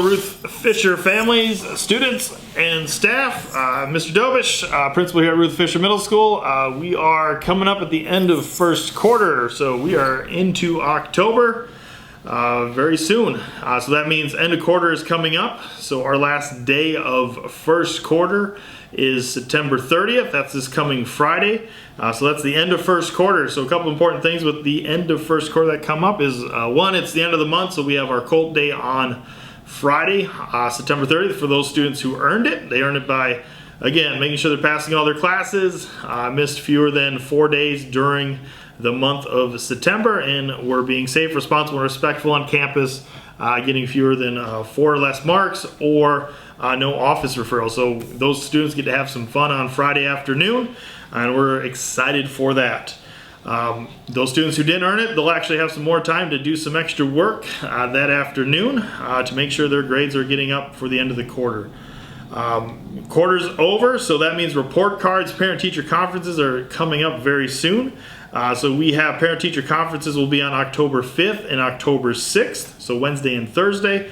Hello, Ruth Fisher families, students, and staff. Mr. Dobish, principal here at Ruth Fisher Middle School. We are coming up at the end of first quarter, so we are into October very soon. So that means end of quarter is coming up. So our last day of first quarter is September 30th. That's this coming Friday. So that's the end of first quarter. So a couple important things with the end of first quarter that come up is one, it's the end of the month, so we have our Colt Day on Friday, September 30th, for those students who earned it. They earned it by, again, making sure they're passing all their classes, missed fewer than 4 days during the month of September, and we're being safe, responsible, and respectful on campus, getting fewer than 4 or less marks, or no office referrals. So those students get to have some fun on Friday afternoon, and we're excited for that. Those students who didn't earn it, they'll actually have some more time to do some extra work that afternoon to make sure their grades are getting up for the end of the quarter. Quarter's over, so that means report cards, parent-teacher conferences are coming up very soon. So we have parent-teacher conferences will be on October 5th and October 6th, so Wednesday and Thursday.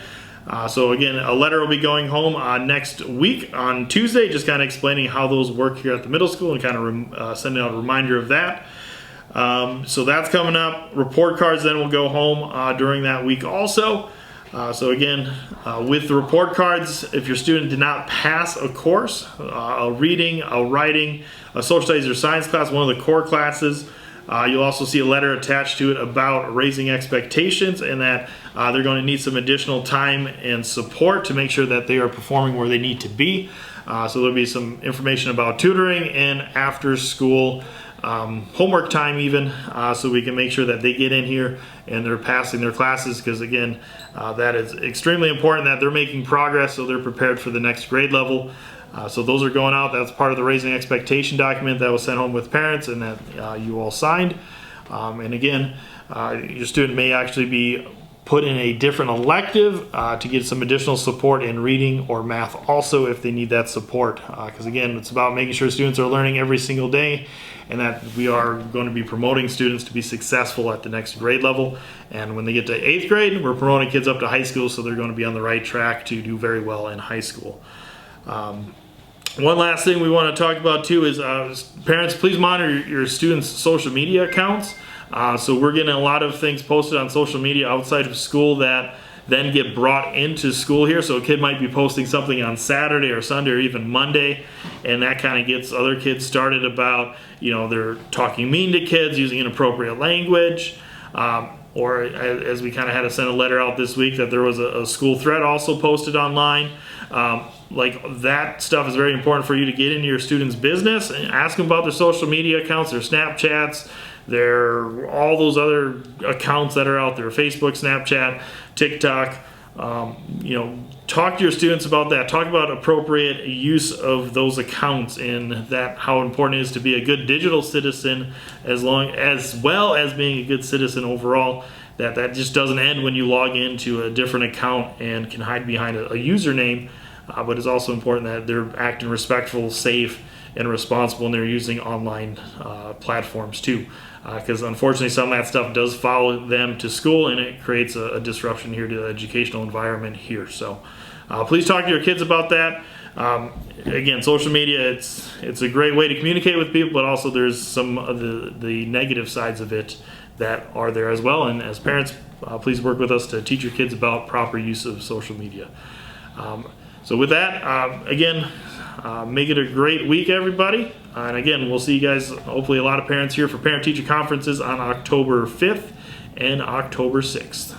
So again, a letter will be going home next week on Tuesday, just kind of explaining how those work here at the middle school and kind of sending out a reminder of that. So that's coming up. Report cards then will go home during that week also. So again, with the report cards, if your student did not pass a course, a reading, a writing, a social studies or science class, one of the core classes, you'll also see a letter attached to it about raising expectations and that they're going to need some additional time and support to make sure that they are performing where they need to be. So there'll be some information about tutoring and after school homework time even, so we can make sure that they get in here and they're passing their classes, because again, that is extremely important that they're making progress so they're prepared for the next grade level. So those are going out. That's part of the raising expectation document that was sent home with parents and that you all signed. And again, your student may actually be put in a different elective to get some additional support in reading or math also if they need that support. Because again, it's about making sure students are learning every single day and that we are going to be promoting students to be successful at the next grade level. And when they get to 8th grade, we're promoting kids up to high school, so they're going to be on the right track to do very well in high school. One last thing we want to talk about too is parents, please monitor your students' social media accounts. So we're getting a lot of things posted on social media outside of school that then get brought into school here. So a kid might be posting something on Saturday or Sunday or even Monday, and that kind of gets other kids started about, you know, they're talking mean to kids, using inappropriate language, or as we kind of had to send a letter out this week that there was a school thread also posted online. Like that stuff is very important for you to get into your students' business and ask them about their social media accounts, their Snapchats, all those other accounts that are out there, Facebook, Snapchat, TikTok. You know, talk to your students about that. Talk about appropriate use of those accounts and that how important it is to be a good digital citizen as well as being a good citizen overall. That just doesn't end when you log into a different account and can hide behind a username, but it's also important that they're acting respectful, safe, and responsible, and they're using online platforms too. Because unfortunately some of that stuff does follow them to school and it creates a disruption here to the educational environment here. So please talk to your kids about that. Again, social media, it's a great way to communicate with people, but also there's some of the negative sides of it that are there as well. And as parents, please work with us to teach your kids about proper use of social media. So with that, again, make it a great week, everybody. And again, we'll see you guys, hopefully a lot of parents here for parent-teacher conferences on October 5th and October 6th.